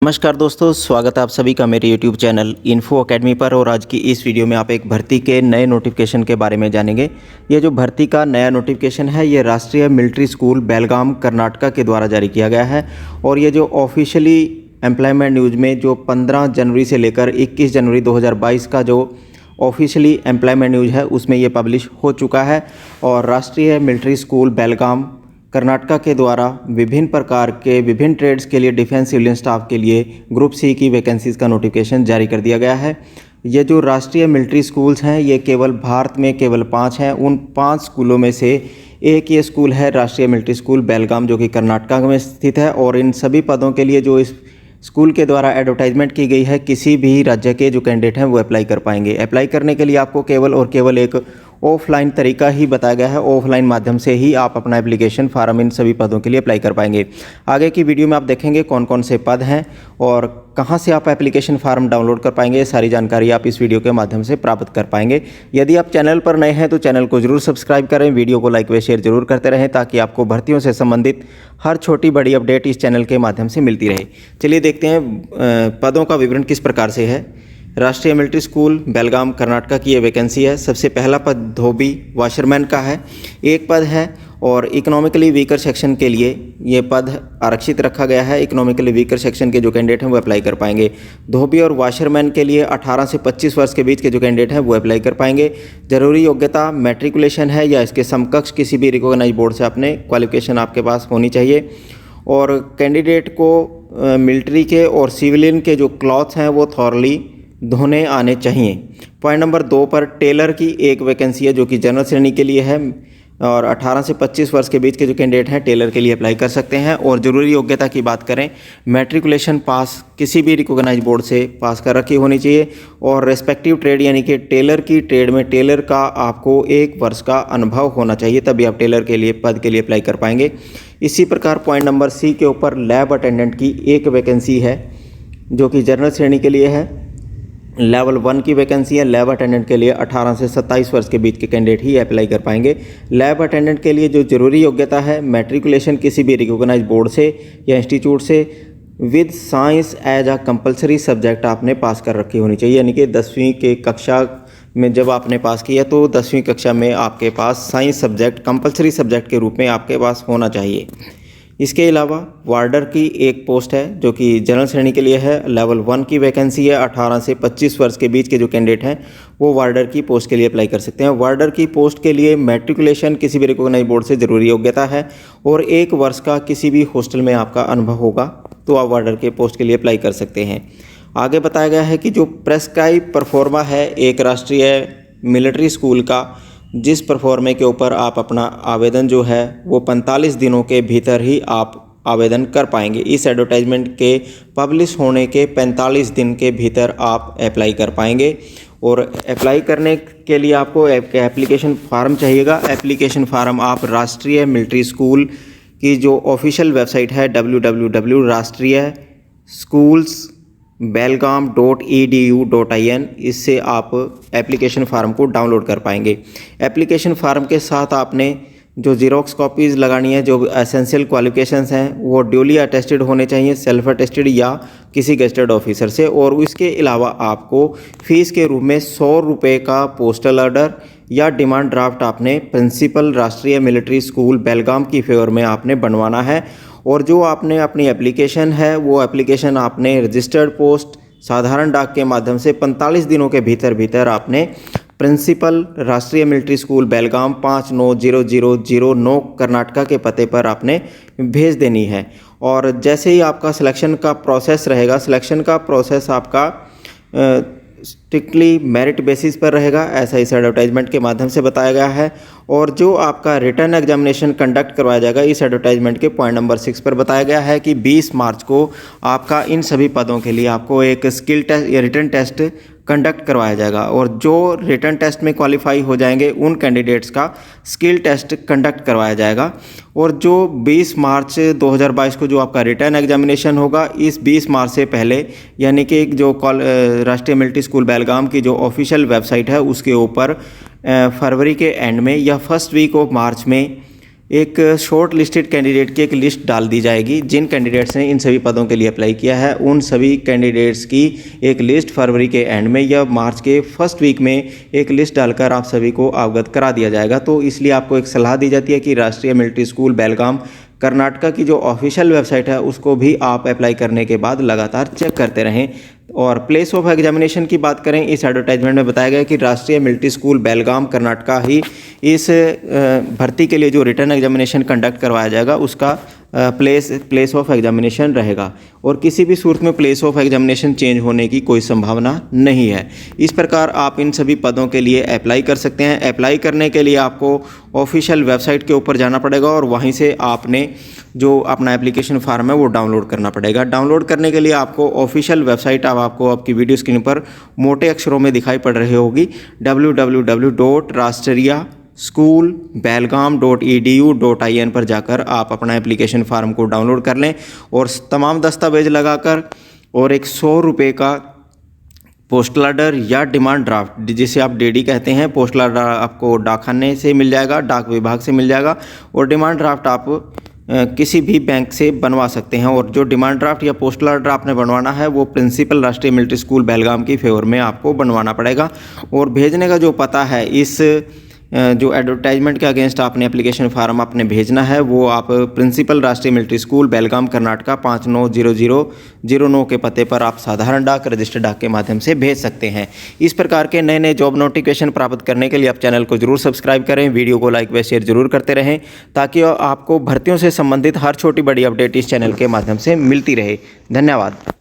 नमस्कार दोस्तों, स्वागत है आप सभी का मेरे YouTube चैनल इन्फो अकेडमी पर। और आज की इस वीडियो में आप एक भर्ती के नए नोटिफिकेशन के बारे में जानेंगे। ये जो भर्ती का नया नोटिफिकेशन है ये राष्ट्रीय मिलिट्री स्कूल बेलगाम कर्नाटका के द्वारा जारी किया गया है। और ये जो ऑफिशियली एम्प्लॉयमेंट न्यूज़ में जो 15 जनवरी से लेकर 21 जनवरी 2022 का जो ऑफिशियली एम्प्लॉयमेंट न्यूज़ है उसमें ये पब्लिश हो चुका है। और राष्ट्रीय मिलिट्री स्कूल बेलगाम कर्नाटका के द्वारा विभिन्न प्रकार के विभिन्न ट्रेड्स के लिए डिफेंस सिविलियन स्टाफ के लिए ग्रुप सी की वैकेंसीज़ का नोटिफिकेशन जारी कर दिया गया है। ये जो राष्ट्रीय मिलिट्री स्कूल्स हैं ये केवल भारत में केवल 5 हैं। उन 5 स्कूलों में से एक ये स्कूल है राष्ट्रीय मिलिट्री स्कूल बेलगाम, जो कि कर्नाटका में स्थित है। और इन सभी पदों के लिए जो इस स्कूल के द्वारा एडवर्टाइजमेंट की गई है, किसी भी राज्य के जो कैंडिडेट हैं वो अप्लाई कर पाएंगे। अप्लाई करने के लिए आपको केवल और केवल एक ऑफलाइन तरीका ही बताया गया है। ऑफलाइन माध्यम से ही आप अपना एप्लीकेशन फार्म इन सभी पदों के लिए अप्लाई कर पाएंगे। आगे की वीडियो में आप देखेंगे कौन कौन से पद हैं और कहां से आप एप्लीकेशन फार्म डाउनलोड कर पाएंगे। सारी जानकारी आप इस वीडियो के माध्यम से प्राप्त कर पाएंगे। यदि आप चैनल पर नए हैं तो चैनल को जरूर सब्सक्राइब करें, वीडियो को लाइक व शेयर जरूर करते रहें ताकि आपको भर्तियों से संबंधित हर छोटी बड़ी अपडेट इस चैनल के माध्यम से मिलती रहे। चलिए देखते हैं पदों का विवरण किस प्रकार से है। राष्ट्रीय मिलिट्री स्कूल बेलगाम कर्नाटका की ये वैकेंसी है। सबसे पहला पद धोबी वॉशरमैन का है, एक पद है। और इकोनॉमिकली वीकर सेक्शन के लिए ये पद आरक्षित रखा गया है। इकोनॉमिकली वीकर सेक्शन के जो कैंडिडेट हैं वो अप्लाई कर पाएंगे। धोबी और वॉशरमैन के लिए 18 से 25 वर्ष के बीच के जो कैंडिडेट हैं वो अप्लाई कर पाएंगे। जरूरी योग्यता मैट्रिकुलेशन है या इसके समकक्ष किसी भी रिकॉग्नाइज बोर्ड से आपने क्वालिफिकेशन आपके पास होनी चाहिए। और कैंडिडेट को मिलिट्री के और सिविलियन के जो क्लॉथ्स हैं वो थॉरली धोने आने चाहिए। पॉइंट नंबर 2 पर टेलर की एक वैकेंसी है जो कि जनरल श्रेणी के लिए है। और 18 से 25 वर्ष के बीच के जो कैंडिडेट हैं टेलर के लिए अप्लाई कर सकते हैं। और ज़रूरी योग्यता की बात करें, मैट्रिकुलेशन पास किसी भी रिकॉग्नाइज बोर्ड से पास कर रखी होनी चाहिए। और रेस्पेक्टिव ट्रेड यानी कि टेलर की ट्रेड में टेलर का आपको 1 वर्ष का अनुभव होना चाहिए, तभी आप टेलर के लिए पद के लिए अप्लाई कर पाएंगे। इसी प्रकार पॉइंट नंबर सी के ऊपर लैब अटेंडेंट की एक वैकेंसी है जो कि जनरल श्रेणी के लिए है। लेवल 1 की वैकेंसी है। लैब अटेंडेंट के लिए 18 से 27 वर्ष के बीच के कैंडिडेट ही अप्लाई कर पाएंगे। लैब अटेंडेंट के लिए जो जरूरी योग्यता है, मैट्रिकुलेशन किसी भी रिकॉग्नाइज बोर्ड से या इंस्टीट्यूट से with science as a compulsory subject आपने पास कर रखी होनी चाहिए। यानी कि 10वीं के कक्षा में जब आपने पास किया तो 10वीं कक्षा में आपके पास साइंस सब्जेक्ट कंपलसरी सब्जेक्ट के रूप में आपके पास होना चाहिए। इसके अलावा वार्डर की एक पोस्ट है जो कि जनरल श्रेणी के लिए है। लेवल 1 की वैकेंसी है। 18 से 25 वर्ष के बीच के जो कैंडिडेट हैं वो वार्डर की पोस्ट के लिए अप्लाई कर सकते हैं। वार्डर की पोस्ट के लिए मैट्रिकुलेशन किसी भी रिकॉग्नाइज बोर्ड से ज़रूरी योग्यता है और 1 वर्ष का किसी भी हॉस्टल में आपका अनुभव होगा तो आप वार्डर के पोस्ट के लिए अप्लाई कर सकते हैं। आगे बताया गया है कि जो प्रेस्क्राइब परफॉर्मा है एक राष्ट्रीय मिलिट्री स्कूल का, जिस परफॉर्मे के ऊपर आप अपना आवेदन जो है वो 45 दिनों के भीतर ही आप आवेदन कर पाएंगे। इस एडवर्टाइजमेंट के पब्लिश होने के 45 दिन के भीतर आप अप्लाई कर पाएंगे। और अप्लाई करने के लिए आपको एप्लीकेशन फार्म चाहिएगा। एप्लीकेशन फार्म आप राष्ट्रीय मिलिट्री स्कूल की जो ऑफिशियल वेबसाइट है www.rastriya-schools-belgaum.edu.in, इससे आप एप्लीकेशन फार्म को डाउनलोड कर पाएंगे। एप्लीकेशन फार्म के साथ आपने जो ज़ीरोक्स कॉपीज़ लगानी है, जो एसेंशियल क्वालिफिकेशंस हैं वो ड्यूली अटेस्टेड होने चाहिए, सेल्फ अटेस्टेड या किसी गेस्टेड ऑफिसर से। और इसके अलावा आपको फ़ीस के रूप में 100 रुपये का पोस्टल ऑर्डर या डिमांड ड्राफ्ट आपने प्रिंसिपल राष्ट्रीय मिलिट्री स्कूल बेलगाम की फेवर में आपने बनवाना है। और जो आपने अपनी एप्लीकेशन है वो एप्लीकेशन आपने रजिस्टर्ड पोस्ट साधारण डाक के माध्यम से 45 दिनों के भीतर आपने प्रिंसिपल राष्ट्रीय मिलिट्री स्कूल बेलगाम 590009 कर्नाटका के पते पर आपने भेज देनी है। और जैसे ही आपका सिलेक्शन का प्रोसेस रहेगा, सिलेक्शन का प्रोसेस आपका स्ट्रिक्टली मेरिट बेसिस पर रहेगा, ऐसा इस एडवर्टाइजमेंट के माध्यम से बताया गया है। और जो आपका रिटर्न एग्जामिनेशन कंडक्ट करवाया जाएगा इस एडवर्टाइजमेंट के पॉइंट नंबर 6 पर बताया गया है कि 20 मार्च को आपका इन सभी पदों के लिए आपको एक स्किल टेस्ट या रिटर्न टेस्ट कंडक्ट करवाया जाएगा। और जो रिटर्न टेस्ट में क्वालिफाई हो जाएंगे उन कैंडिडेट्स का स्किल टेस्ट कंडक्ट करवाया जाएगा। और जो 20 मार्च 2022 को जो आपका रिटर्न एग्जामिनेशन होगा, इस 20 मार्च से पहले यानी कि जो राष्ट्रीय मिलिट्री स्कूल बेलगाम की जो ऑफिशियल वेबसाइट है उसके ऊपर फरवरी के एंड में या फर्स्ट वीक ऑफ मार्च में एक शॉर्ट लिस्टेड कैंडिडेट की एक लिस्ट डाल दी जाएगी। जिन कैंडिडेट्स ने इन सभी पदों के लिए अप्लाई किया है उन सभी कैंडिडेट्स की एक लिस्ट फरवरी के एंड में या मार्च के फर्स्ट वीक में एक लिस्ट डालकर आप सभी को अवगत करा दिया जाएगा। तो इसलिए आपको एक सलाह दी जाती है कि राष्ट्रीय मिलिट्री स्कूल बेलगाम कर्नाटका की जो ऑफिशियल वेबसाइट है उसको भी आप अप्लाई करने के बाद लगातार चेक करते रहें। और प्लेस ऑफ एग्जामिनेशन की बात करें, इस एडवर्टाइजमेंट में बताया गया कि राष्ट्रीय मिलिट्री स्कूल बेलगाम कर्नाटका ही इस भर्ती के लिए जो रिटर्न एग्जामिनेशन कंडक्ट करवाया जाएगा उसका प्लेस ऑफ एग्जामिनेशन रहेगा और किसी भी सूरत में प्लेस ऑफ एग्जामिनेशन चेंज होने की कोई संभावना नहीं है। इस प्रकार आप इन सभी पदों के लिए अप्लाई कर सकते हैं। अप्लाई करने के लिए आपको ऑफिशियल वेबसाइट के ऊपर जाना पड़ेगा और वहीं से आपने जो अपना एप्लीकेशन फार्म है वो डाउनलोड करना पड़ेगा। डाउनलोड करने के लिए आपको ऑफिशियल वेबसाइट आपको आपकी वीडियो स्क्रीन पर मोटे अक्षरों में दिखाई पड़ रही होगी www.rashtriya-school-belgaum.edu.in पर जाकर आप अपना एप्लीकेशन फार्म को डाउनलोड कर लें और तमाम दस्तावेज लगाकर और एक 100 रुपये का पोस्टल ऑर्डर या डिमांड ड्राफ्ट जिसे आप डीडी कहते हैं, पोस्टल ऑर्डर आपको डाकखाने से मिल जाएगा, डाक विभाग से मिल जाएगा और डिमांड ड्राफ्ट आप किसी भी बैंक से बनवा सकते हैं। और जो डिमांड ड्राफ्ट या पोस्टल ऑर्डर आपने बनवाना है वो प्रिंसिपल राष्ट्रीय मिलिट्री स्कूल बेलगाम की फेवर में आपको बनवाना पड़ेगा और भेजने का जो पता है इस जो एडवर्टाइजमेंट के अगेंस्ट आपने एप्लीकेशन फार्म आपने भेजना है वो आप प्रिंसिपल राष्ट्रीय मिलिट्री स्कूल बेलगाम कर्नाटका 590009 के पते पर आप साधारण डाक रजिस्टर्ड डाक के माध्यम से भेज सकते हैं। इस प्रकार के नए नए जॉब नोटिफिकेशन प्राप्त करने के लिए आप चैनल को जरूर सब्सक्राइब करें, वीडियो को लाइक व शेयर जरूर करते रहें ताकि आपको भर्तियों से संबंधित हर छोटी बड़ी अपडेट इस चैनल के माध्यम से मिलती रहे। धन्यवाद।